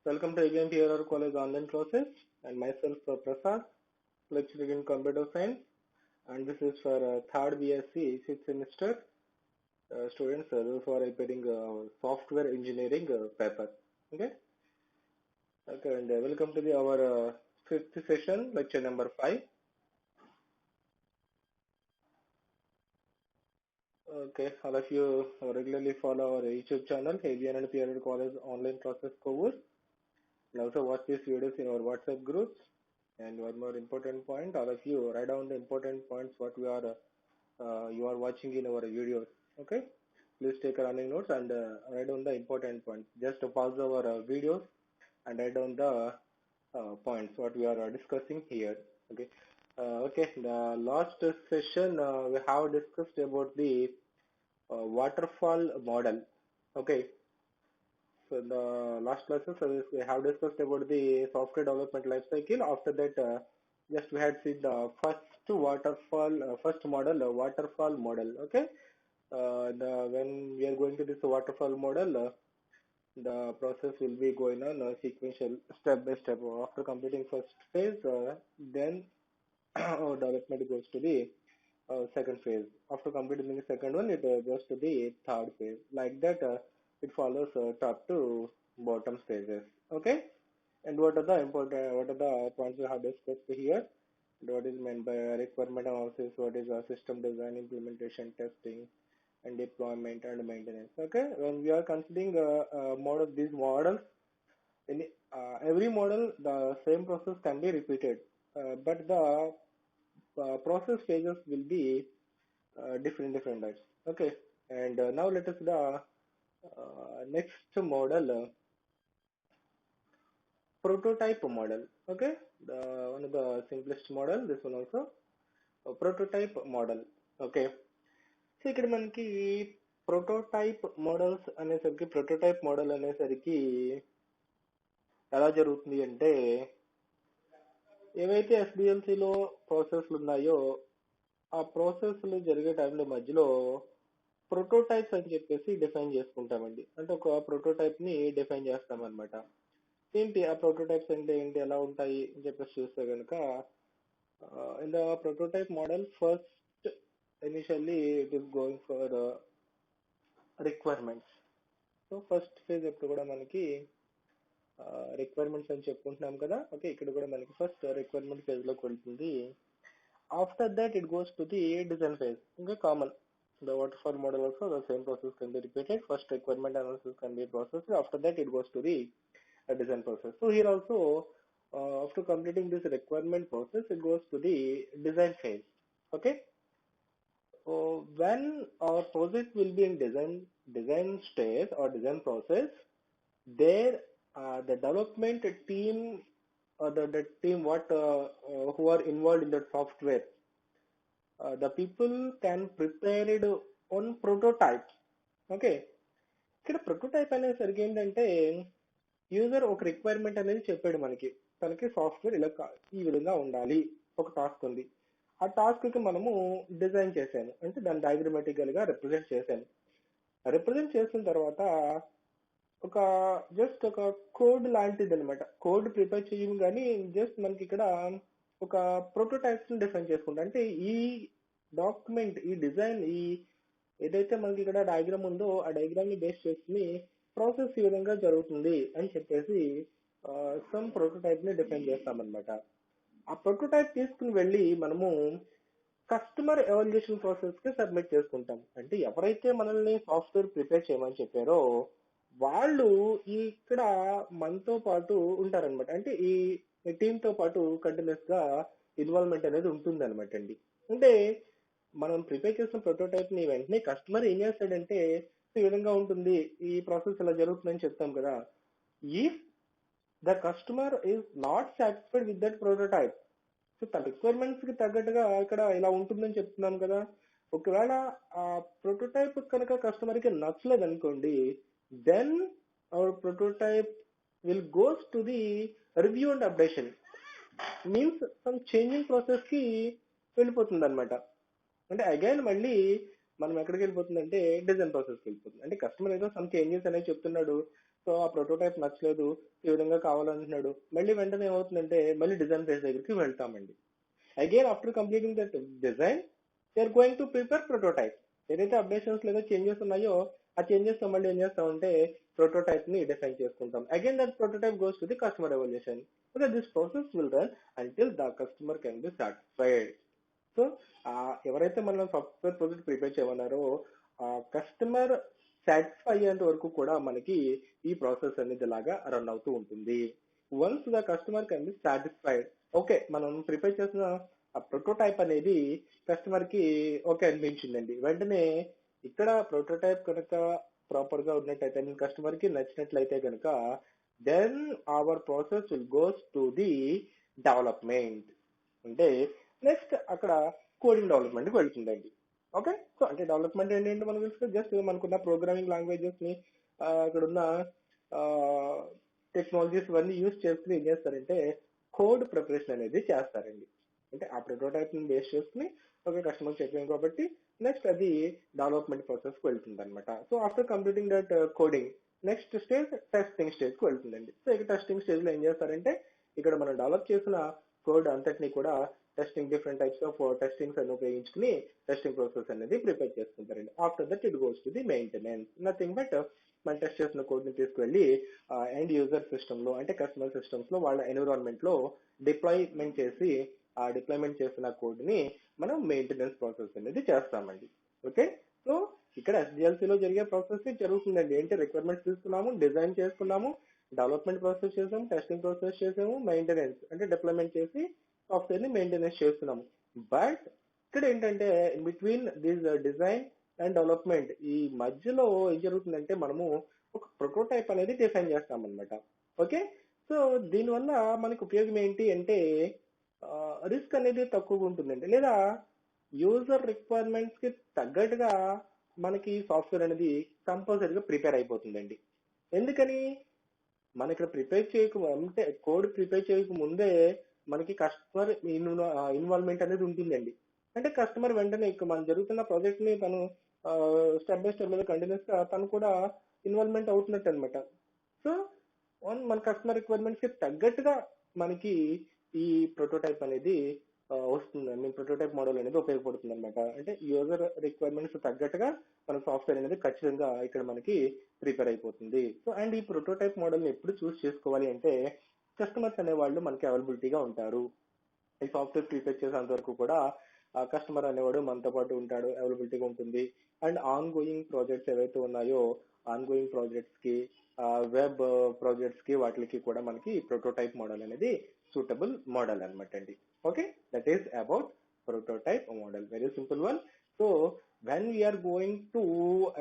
Welcome to again PRR College online classes and myself Prasad, lecturer in computer science, and this is for third BSc 6th semester students those who are preparing software engineering paper. Okay, and welcome to our fifth session, lecture number 5. Okay, all of you regularly follow our YouTube channel, ABN and PRR College online classes course. And also watch these videos in our WhatsApp groups. And one more important point, all of you write down the important points what we are you are watching in our videos. Okay, please take a running notes and write down the important points. Just pause our videos and write down the points what we are discussing here. Okay. Okay, the last session we have discussed about the waterfall model. Okay, so in the last classes we have discussed about the software development life cycle. After that, just we had seen the first waterfall, first model, waterfall model. Okay, when we are going to this waterfall model, the process will be going on sequential, step by step. After completing first phase, then our development goes to the second phase. After completing the second one, it goes to the third phase. Like that, it follows top to bottom stages. Okay. And what are the points we have discussed here? And what is meant by requirement analysis? What is system design, implementation, testing, and deployment and maintenance? Okay. When we are considering these models, in every model, the same process can be repeated, but the process phases will be different types. Okay, and now let us the next model, prototype model. Okay, the one of the simplest model. This one also prototype model. Okay, so ఇక్కడ మనకి prototype models అనేసరికి prototype model అనేసరికి ఎలా జరుగుతుంది అంటే ఏవైతే ఎస్డిఎల్సిలో ప్రాసెస్లు ఉన్నాయో ఆ ప్రాసెస్లు జరిగే టైంలో మధ్యలో ప్రోటోటైప్స్ అని చెప్పేసి డిఫైన్ చేసుకుంటామండి. అంటే ఒక ప్రోటోటైప్ ని డిఫైన్ చేస్తామన్నమాట. ఏంటి ఆ ప్రోటోటైప్స్ అంటే ఏంటి, ఎలా ఉంటాయి అని చెప్పేసి చూస్తే కనుక in the prototype model first initially it is going for requirements. So first phase ఎప్పుడు కూడా మనకి రిక్వైర్మెంట్స్ అని చెప్పుకుంటున్నాం కదా. ఓకే, ఇక్కడ కూడా మనకి ఫస్ట్ రిక్వైర్మెంట్ ఫేజ్ లోకి వెళ్తుంది. After that it goes to the design phase. ఇంకా common the waterfall model also the same process can be repeated. First requirement analysis can be processed. After that it goes to the design process. So here also after completing this requirement process it goes to the design phase. Okay, so when our project will be in design stage or design process, there the development team or the team who are involved in that software, the people can prepare it on prototypes. Okay, ఇక్కడ prototype అనేసరికి ఏంటంటే user ఒక requirement అనేది చెప్పాడు మనకి, తనకి software ఇలా ఈ విధంగా ఉండాలి, ఒక టాస్క్ ఉంది. ఆ టాస్క్ కి మనము డిజైన్ చేశాను, అంటే దాన్ని డయాగ్రమాటికల్ గా రిప్రజెంట్ చేశాను. రిప్రజెంట్ చేసిన తర్వాత ఒక జస్ట్ ఒక కోడ్ లాంటిది అనమాట. కోడ్ ప్రిపేర్ చేయము కానీ జస్ట్ మనకి ఇక్కడ ఒక ప్రోటోటైప్స్ ని డిఫైన్ చేసుకుంటాం. అంటే ఈ డాక్యుమెంట్, ఈ డిజైన్, ఈ ఏదైతే మనకి ఇక్కడ డయాగ్రామ్ ఉందో ఆ డయాగ్రామ్ ని బేస్ చేసుకుని ప్రాసెస్ ఈ విధంగా జరుగుతుంది అని చెప్పేసి సమ్ ప్రోటోటైప్ ని డిఫైన్ చేస్తామన్నమాట. ఆ ప్రోటోటైప్ తీసుకుని వెళ్ళి మనము కస్టమర్ ఎవాల్యుయేషన్ ప్రాసెస్ కి సబ్మిట్ చేసుకుంటాం. అంటే ఎవరైతే మనల్ని సాఫ్ట్వేర్ ప్రిపేర్ చేయమని చెప్పారో వాళ్ళు ఇక్కడ మనతో పాటు ఉంటారనమాట. అంటే ఈ టీమ్ తో పాటు కంటిన్యూస్ గా ఇన్వాల్వ్మెంట్ అనేది ఉంటుంది అనమాట అండి. అంటే మనం ప్రిపేర్ చేసిన ప్రోటోటైప్ ని వెంటనే కస్టమర్ ఏం చేస్తాడంటే ఈ విధంగా ఉంటుంది, ఈ ప్రాసెస్ ఇలా జరుగుతుందని చెప్తాం కదా. If the customer is not satisfied with that prototype, so తన రిక్వైర్మెంట్స్ కి తగ్గట్టుగా ఇక్కడ ఇలా ఉంటుందని చెప్తున్నాం కదా. ఒకవేళ ఆ ప్రోటోటైప్ కనుక కస్టమర్ కి నచ్చలేదు అనుకోండి, then our prototype will goes to the review and updation. Means some changing process కి వెళ్ళిపోతుంది అనమాట. అంటే అగైన్ మళ్ళీ మనం ఎక్కడికి వెళ్ళిపోతుంది అంటే డిజైన్ ప్రాసెస్కి వెళ్ళిపోతుంది. అంటే కస్టమర్ ఏదో సమ్ చేంజెస్ అనేవి చెప్తున్నాడు, సో సో ఆ ప్రోటోటైప్ నచ్చలేదు, ఈ విధంగా కావాలంటున్నాడు, మళ్ళీ వెంటనే ఏమవుతుందంటే మళ్ళీ డిజైన్ ఫేజ్ దగ్గరికి వెళ్తామండి. Again after completing that design they are going to prepare prototype. ఏదైతే అప్డేషన్స్ లేదా చేంజెస్ ఉన్నాయో ఆ చేంజెస్ తో మళ్ళీ ఏం చేస్తామంటే ప్రోటోటైప్ ని డిఫైన్ చేసుకుంటాం. Again that prototype goes to the customer evaluation. Okay, this process will run until the customer can be satisfied. So ఎవరైతే మనం సాఫ్ట్వేర్ ప్రాజెక్ట్ ప్రిపేర్ చేయమన్నారో కస్టమర్ సాటిస్ఫై అయ్యేంత వరకు కూడా మనకి ఈ ప్రాసెస్ అనేది ఇలాగా రన్ అవుతూ ఉంటుంది. Once the customer can be satisfied, okay మనం ప్రిపేర్ చేసిన ఆ ప్రోటోటైప్ అనేది కస్టమర్ కి ఓకే అనిపించిందండి, వెంటనే ఇక్కడ ప్రోటోటైప్ కనుక ప్రాపర్ గా ఉన్నట్టయితే కస్టమర్ కి నచ్చినట్లయితే కనుక then our process will goes to the development. అంటే నెక్స్ట్ అక్కడ కోడింగ్ డెవలప్మెంట్ కి వెళ్తుందండి. ఓకే, సో అంటే డెవలప్మెంట్ ఏంటంటే మనకు తెలుసు, జస్ట్ మనకున్న ప్రోగ్రామింగ్ లాంగ్వేజెస్ ని ఇక్కడ ఉన్న టెక్నాలజీస్ ఇవన్నీ యూజ్ చేసుకుని ఏం చేస్తారంటే కోడ్ ప్రిపరేషన్ అనేది చేస్తారండి. అంటే ఆ ప్రోటోటైప్ ని బేస్ చేసుకుని ఒక కస్టమర్ చెప్పాం కాబట్టి నెక్స్ట్ అది డెవలప్మెంట్ ప్రాసెస్ కి వెళ్తుంది అనమాట. So after completing that coding next stage testing stage కి వెళ్తుందండి. సో ఇక టెస్టింగ్ స్టేజ్ లో ఏం చేస్తారంటే ఇక్కడ మనం డెవలప్ చేసిన కోడ్ అంతటిని కూడా testing different types of testings అని ఉపయోగించుకుని టెస్టింగ్ ప్రాసెస్ అనేది ప్రిపేర్ చేసుకుంటారండి. After that it goes to the maintenance. Nothing but మనం టెస్ట్ చేసిన కోడ్ ని తీసుకువెళ్ళి ఎండ్ యూజర్ సిస్టమ్ లో అంటే కస్టమర్ సిస్టమ్స్ లో వాళ్ళ ఎన్విరాన్మెంట్ లో డిప్లాయ్మెంట్ చేసి ఆ డిప్లాయ్మెంట్ చేసిన కోడ్ ని మనం మెయింటెనెన్స్ ప్రాసెస్ అనేది చేస్తామండి. ఓకే, సో ఇక్కడ SDLC లో జరిగే ప్రాసెస్ జరుగుతుందండి. ఏంటి రిక్వైర్మెంట్స్ తీసుకున్నాము, డిజైన్ చేసుకున్నాము, డెవలప్మెంట్ ప్రాసెస్ చేసాము, టెస్టింగ్ ప్రాసెస్ చేసాము, మెయింటెనెన్స్ అంటే డిప్లాయ్మెంట్ చేసి సాఫ్ట్వేర్ ని మెయింటెనెన్స్ చేస్తున్నాము. బట్ ఇక్కడ ఏంటంటే between this design and development ఈ మధ్యలో ఏం జరుగుతుందంటే మనము ఒక ప్రోటోటైప్ అనేది డిఫైన్ చేస్తాం అనమాట. ఓకే, సో దీనివల్ల మనకు ఉపయోగం ఏంటి అంటే రిస్క్ అనేది తక్కువగా ఉంటుందండి, లేదా యూజర్ రిక్వైర్మెంట్స్ కి తగ్గట్టుగా మనకి సాఫ్ట్వేర్ అనేది కంపల్సరీగా ప్రిపేర్ అయిపోతుందండి. ఎందుకని మన ఇక్కడ ప్రిపేర్ చేయక అంటే కోడ్ ప్రిపేర్ చేయక ముందే మనకి కస్టమర్ ఇన్వాల్వ్మెంట్ అనేది ఉంటుందండి. అంటే కస్టమర్ వెంటనే ఇక్కడ మనం జరుగుతున్న ప్రాజెక్ట్ ని తను స్టెప్ బై స్టెప్ మీద కంటిన్యూస్ గా తను కూడా ఇన్వాల్వ్మెంట్ అవుతున్నట్టు అనమాట. సో మన కస్టమర్ రిక్వైర్మెంట్స్ కి తగ్గట్టుగా మనకి ఈ ప్రోటోటైప్ అనేది వస్తుంది. మీ ప్రోటోటైప్ మోడల్ అనేది ఉపయోగపడుతుంది అనమాట. అంటే యూజర్ రిక్వైర్మెంట్స్ తగ్గట్టుగా మన సాఫ్ట్వేర్ అనేది ఖచ్చితంగా ఇక్కడ మనకి ప్రిపేర్ అయిపోతుంది. సో అండ్ ఈ ప్రోటోటైప్ మోడల్ ని ఎప్పుడు చూస్ చేసుకోవాలి అంటే కస్టమర్స్ అనేవాళ్ళు మనకి అవైలబిలిటీగా ఉంటారు. ఈ సాఫ్ట్వేర్ ప్రిపేర్ చేసేంత వరకు కూడా కస్టమర్ అనేవాడు మనతో పాటు ఉంటాడు, అవైలబిలిటీగా ఉంటుంది. అండ్ ఆన్ గోయింగ్ ప్రాజెక్ట్స్ ఏవైతే ఉన్నాయో ఆన్ గోయింగ్ ప్రాజెక్ట్స్ కి వెబ్ ప్రాజెక్ట్స్ కి వాటికి కూడా మనకి ప్రోటోటైప్ మోడల్ అనేది సూటబుల్ మోడల్ అనమాట అండి. Okay, that is about prototype model, very simple one. So when we are going to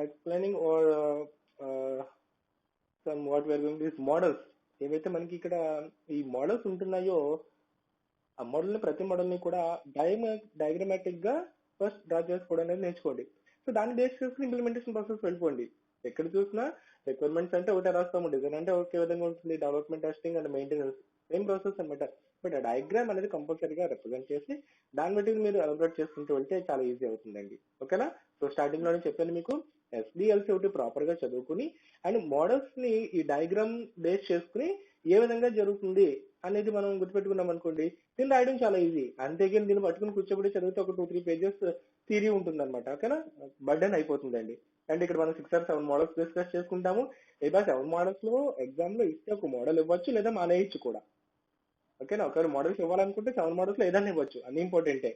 explaining or some what we are going this models, ఏవైతే మనకి ఇక్కడ ఈ మోడల్స్ ఉంటున్నాయో ఆ మోడల్ ని ప్రతి మోడల్ ని కూడా డయాగ్రమాటిక్ గా ఫస్ట్ డ్రా చేసుకోవడం అనేది నేర్చుకోండి. సో దాన్ని బేస్ చేసుకుని ఇంప్లిమెంటేషన్ ప్రాసెస్ వెళ్ళిపోండి. ఎక్కడ చూసినా రిక్వైర్మెంట్స్ అంటే ఒకటే రాస్తాము, డిజైన్ అంటే ఒకే విధంగా ఉంటుంది, development, testing and maintenance same process అనమాట. బట్ ఆ డయాగ్రామ్ అనేది కంపల్సరీగా రిప్రజెంట్ చేసి దాన్ని బట్టి మీరు ఎలబరేట్ చేసుకుంటూ వెళ్తే చాలా ఈజీ అవుతుందండి. ఓకేనా? సో స్టార్టింగ్ లోనే చెప్పాను మీకు SDLC ఒకటి ప్రాపర్ గా చదువుకుని అండ్ మోడల్స్ ని ఈ డయాగ్రామ్ బేస్ చేసుకుని ఏ విధంగా జరుగుతుంది అనేది మనం గుర్తుపెట్టుకున్నాం అనుకోండి, దీన్ని రాయడం చాలా ఈజీ. అంతేగాని దీన్ని పట్టుకుని కూర్చోబడి చదివితే ఒక 2-3 పేజెస్ థియరీ ఉంటుంది అనమాట. ఓకేనా? బర్డెన్ అయిపోతుందండి. అండ్ ఇక్కడ మనం 6 or 7 మోడల్స్ డిస్కస్ చేసుకుంటాము. లేదా 7 మోడల్స్ లో ఎగ్జామ్ లో ఇస్తే ఒక మోడల్ ఇవ్వచ్చు, లేదా మానేయచ్చు కూడా. ఓకేనా? ఒకవేళ మోడల్స్ ఇవ్వాలనుకుంటే 7 మోడల్స్ లో ఏదైనా ఇవ్వచ్చు, అన్ని ఇంపార్టెంటే.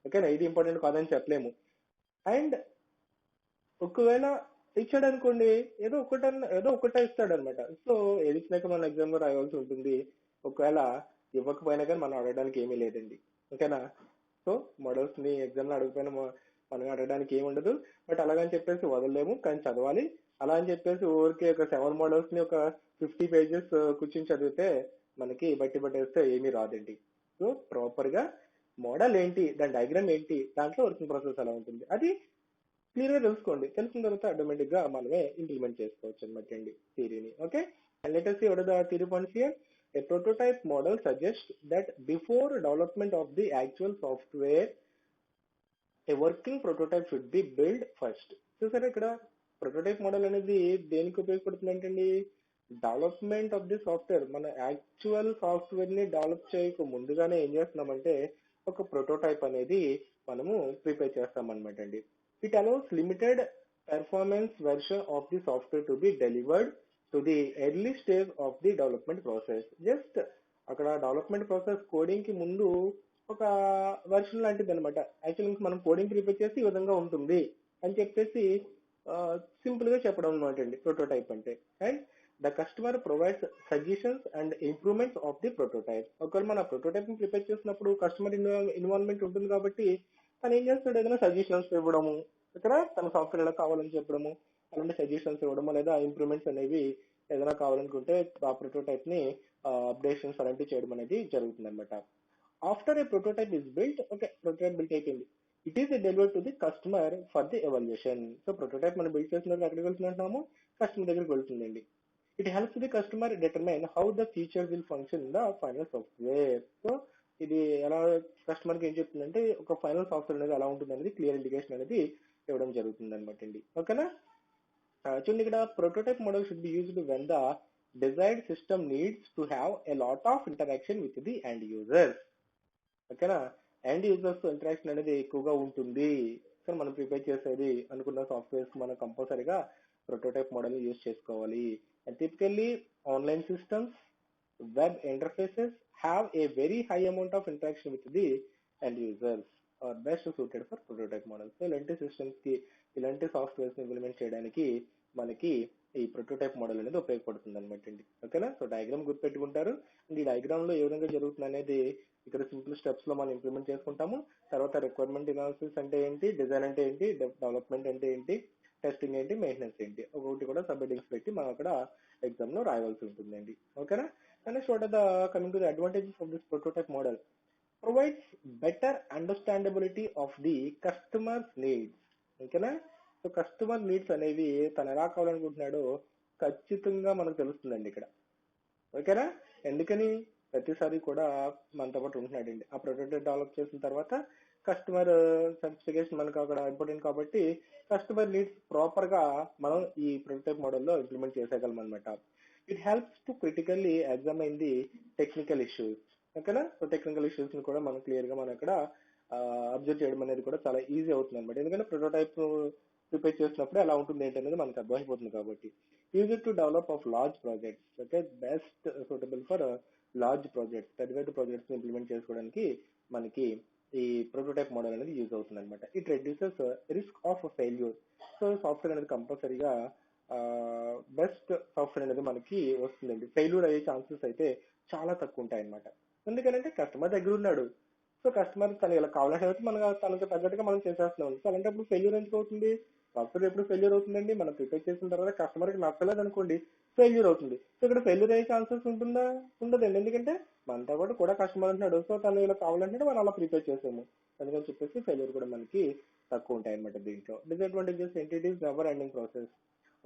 ఓకేనా? ఇది ఇంపార్టెంట్ కాదని చెప్పలేము. అండ్ ఒకవేళ ఇచ్చాడు అనుకోండి, ఏదో ఒకటే ఇస్తాడు అనమాట. సో ఏది ఇచ్చినాక మనం ఎగ్జామ్ లో రాయాల్సి ఉంటుంది. ఒకవేళ ఇవ్వకపోయినా కానీ మనం అడగడానికి ఏమీ లేదండి. ఓకేనా? సో మోడల్స్ ని ఎగ్జామ్ లో అడగకపోయినా మనం అడగడానికి ఏమి ఉండదు. బట్ అలాగని చెప్పేసి వదలలేము, కానీ చదవాలి. అలా అని చెప్పేసి ఊరికి ఒక 7 మోడల్స్ ని ఒక 50 పేజెస్ కూర్చొని చదివితే మనకి బట్టి పట్టేస్తే ఏమీ రాదండి. సో ప్రాపర్ గా మోడల్ ఏంటి, దాని డయాగ్రామ్ ఏంటి, దాంట్లో వర్కింగ్ ప్రాసెస్ ఎలా ఉంటుంది అది క్లియర్ గా తెలుసుకోండి. తెలిసిన తర్వాత ఆటోమేటిక్ గా మనమే ఇంప్లిమెంట్ చేసుకోవచ్చు అనమాట అండి థియరీని. Okay, and let us see what are the theory points here. A prototype model suggests that before development of the actual software a working prototype should be built first. చూసారా ఇక్కడ prototype model అనేది దేనికి ఉపయోగపడుతుంది ఏంటండి, development of the software, మన actual software ని develop చేయక ముందుగానే ఏం చేస్తున్నామంటే ఒక ప్రోటోటైప్ అనేది మనము ప్రిపేర్ చేస్తాం అనమాట అండి. It allows limited performance version of the software to be delivered to the early stage of the development process. Just అక్కడ డెవలప్మెంట్ ప్రాసెస్ కోడింగ్ కి ముందు ఒక వెర్షన్ లాంటిది అనమాట. యాక్చువల్లీ మనం కోడింగ్ ప్రిపేర్ చేసి ఈ విధంగా ఉంటుంది అని చెప్పేసి సింపుల్ గా చెప్పడం అనమాట అండి ప్రోటోటైప్ అంటే. And the customer provides suggestions and improvements of the prototype. ఒకవేళ మన ప్రోటోటైప్ ని ప్రిపేర్ చేసినప్పుడు కస్టమర్ ఇన్వాల్వ్మెంట్ ఉంటుంది కాబట్టి తను ఏం చేస్తాడు, ఏదైనా సజెషన్స్ ఇవ్వడము, ఇక్కడ తన సాఫ్ట్వేర్ ఎలా కావాలని చెప్పడము, అలాంటి సజెషన్స్ ఇవ్వడము, లేదా ఇంప్రూవ్మెంట్స్ అనేవి ఏదైనా కావాలనుకుంటే ఆ ప్రోటోటైప్ ని అప్డేషన్స్ అలాంటివి చేయడం అనేది జరుగుతుంది అనమాట. After a prototype is built, okay prototype built అయిపోయింది, it is delivered to the customer for the evaluation. So prototype మనం బిల్డ్ చేసినప్పుడు ఎక్కడికి వెళ్తున్నాము, కస్టమర్ దగ్గరికి వెళ్తుందండి. It helps the customer determine how the feature will function in the final software. So ఇది ఎలా customer కి ఏం చెప్తుందంటే ఒక ఫైనల్ సాఫ్ట్వేర్ అనేది ఎలా ఉంటుంది అనేది క్లియర్ ఇండికేషన్ అనేది ఇవ్వడం జరుగుతుంది అనమాట అండి. ఓకేనా. చూడండి ఇక్కడ prototype model should be used when the desired system needs to have a lot of interaction with the end users. ఓకేనా. ఎండ్ యూజర్స్ తో ఇంటరాక్షన్ అనేది ఎక్కువగా ఉంటుంది. సో మనం ప్రిపేర్ చేసేది అనుకున్న సాఫ్ట్వేర్స్ మనం కంపల్సరీగా ప్రోటోటైప్ మోడల్ యూజ్ చేసుకోవాలి. And typically online systems, web interfaces have a very high amount of interaction with the end users are best suited for prototype model. So ఇలాంటి సిస్టమ్స్ కి ఇలాంటి softwares implement చేయడానికి మనకి ఈ prototype model అనేది ఉపయోగపడుతుంది అనమాట అండి. ఓకేనా. సో డయాగ్రామ్ గుర్తుపెట్టుకుంటారు. అండ్ ఈ డయాగ్రామ్ లో ఏ విధంగా జరుగుతుంది అనేది ఇక్కడ సింపుల్ స్టెప్స్ లో మనం ఇంప్లిమెంట్ చేసుకుంటాము. తర్వాత రిక్వైర్మెంట్ అనాలిసిస్ అంటే ఏంటి, డిజైన్ అంటే ఏంటి, డెవలప్మెంట్ అంటే ఏంటి, టెస్టింగ్ ఏంటి, మెయింటెనెన్స్ ఏంటి, ఒక్కొక్కటి కూడా సబ్ హెడ్డింగ్స్ పెట్టి మనం అక్కడ ఎగ్జామ్ లో రాయవలసి ఉంటుందండి. ఓకేనా. And what are the coming to the advantages of this prototype model, provides better understandability of the customers needs. ఓకేనా. సో కస్టమర్ నీడ్స్ అనేవి తను ఎలా కావాలనుకుంటున్నాడో ఖచ్చితంగా మనకు తెలుస్తుందండి ఇక్కడ. ఓకేనా. ఎందుకని ప్రతిసారి కూడా మనతో పాటు ఉంటున్నాడండి. ఆ ప్రోటోటైప్ డెవలప్ చేసిన తర్వాత కస్టమర్ సర్టిఫికేషన్ మనకు అక్కడ ఇంపార్టెంట్ కాబట్టి కస్టమర్ నీడ్స్ ప్రాపర్ గా మనం ఈ ప్రోటోటైప్ మోడల్లో ఇంప్లిమెంట్ చేసేయగలం అనమాట. It helps to critically ఎగ్జామైన్ the technical issues. ఓకేనా. సో టెక్నికల్ ఇష్యూస్ ని కూడా మనం క్లియర్ గా మనం ఇక్కడ అబ్జర్వ్ చేయడం అనేది కూడా చాలా ఈజీ అవుతుంది అనమాట. ఎందుకంటే ప్రోటోటైప్ ప్రిపేర్ చేసినప్పుడు ఎలా ఉంటుంది ఏంటి అనేది మనకు అర్థమైపోతుంది కాబట్టి. Use it to develop of large projects. Okay, best suitable for large projects, పెద్ద పెద్ద ప్రాజెక్ట్స్ ఇంప్లిమెంట్ చేసుకోవడానికి మనకి ఈ ప్రోటోటైప్ మోడల్ అనేది యూజ్ అవుతుంది అనమాట. It reduces risk of failure. So software అనేది కంపల్సరీగా బెస్ట్ సాఫ్ట్వేర్ అనేది మనకి వస్తుందండి. ఫెయిల్యూర్ అయ్యే ఛాన్సెస్ అయితే చాలా తక్కువ ఉంటాయి అనమాట. ఎందుకంటే కస్టమర్ దగ్గర ఉన్నాడు. సో కస్టమర్ తను ఇలా కావాలంటే మన తనకు తగ్గట్టుగా మనం చేసేస్తున్నాం. సో అలాంటప్పుడు ఫెయిల్యూర్ ఎందుకు అవుతుంది, సాఫ్ట్వేర్ ఎప్పుడు ఫెయిల్యూర్ అవుతుందండి, మనం ప్రిపేర్ చేసిన తర్వాత కస్టమర్కి నచ్చలేదు అనుకోండి ఫెయిల్యూర్ అవుతుంది. సో ఇక్కడ ఫెయిల్యూర్ అయ్యే ఛాన్సెస్ ఉంటుందా, ఉండదండి. ఎందుకంటే మనతో పాటు కూడా కస్టమర్ అంటున్నాడు. సో తను ఇలా కావాలంటే మనం అలా ప్రిపేర్ చేసాము అందుకని చెప్పేసి ఫెయిల్యూర్ కూడా మనకి తక్కువ ఉంటాయి అనమాట. దీంట్లో డిసడ్వాంటేజెస్ ఏంటి, it is never ending process.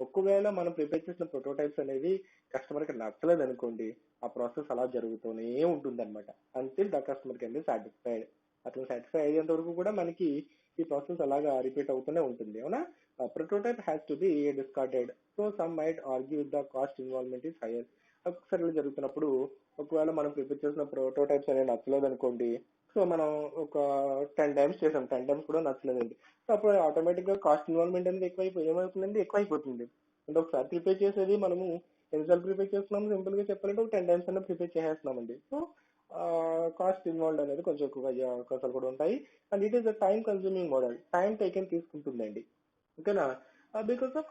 ఒకవేళ మనం ప్రిపేర్ చేసిన ప్రోటోటైప్స్ అనేవి కస్టమర్కి నచ్చలేదు అనుకోండి, ఆ ప్రాసెస్ అలా జరుగుతూనే ఉంటుంది అనమాట. Until the customer can be satisfied. అతను సాటిస్ఫై అయ్యేంత వరకు కూడా మనకి ఈ ప్రాసెస్ అలాగా రిపీట్ అవుతూనే ఉంటుంది. అవునా. Prototype has to be discarded. So some might argue with the cost involvement is hire. ఒకసారి జరుగుతున్నప్పుడు ఒకవేళ మనం ప్రిపేర్ చేసిన ప్రోటోటైప్స్ అనేవి నచ్చలేదు అనుకోండి, సో మనం ఒక 10 టైమ్స్ చేసాం, 10 టైమ్స్ కూడా నచ్చలేదండి. సో అప్పుడు ఆటోమేటిక్ గా కాస్ట్ ఇన్వాల్వ్మెంట్ అనేది ఏమవుతుందండి, ఎక్కువైపోతుంది. అంటే ఒకసారి ప్రిపేర్ చేసేది మనము ఎన్నిసార్లు ప్రిపేర్ చేస్తున్నాము, సింపుల్ గా చెప్పాలంటే ఒక 10 టైమ్స్ అన్న ప్రిపేర్ చేసేస్తున్నామండి. సో కాస్ట్ ఇన్వాల్వ్ అనేది కొంచెం ఎక్కువగా అయ్యే అవకాశాలు కూడా ఉంటాయి. And it is a time consuming model, time taken తీసుకుంటుందండి. ఓకేనా. బికాస్ ఆఫ్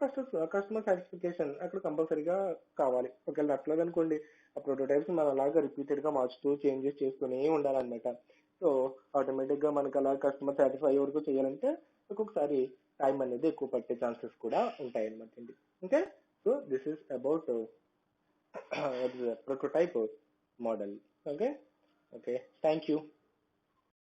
కస్టమర్ సాటిస్ఫికేషన్ అక్కడ కంపల్సరీగా కావాలి. ఒకవేళ నచ్చలేదు అనుకోండి, ఆ ప్రోటోటైప్స్ మనం అలాగా రిపీటెడ్ గా మార్చుతూ చేంజెస్ చేస్తూనే ఉండాలన్నమాట. సో ఆటోమేటిక్ గా మనకి అలా కస్టమర్ సాటిస్ఫై అయ్యే వరకు చేయాలంటే ఒక్కొక్కసారి టైం అనేది ఎక్కువ పట్టే ఛాన్సెస్ కూడా ఉంటాయి అనమాట అండి. Okay. So this is about prototype model. Okay. Okay, thank you.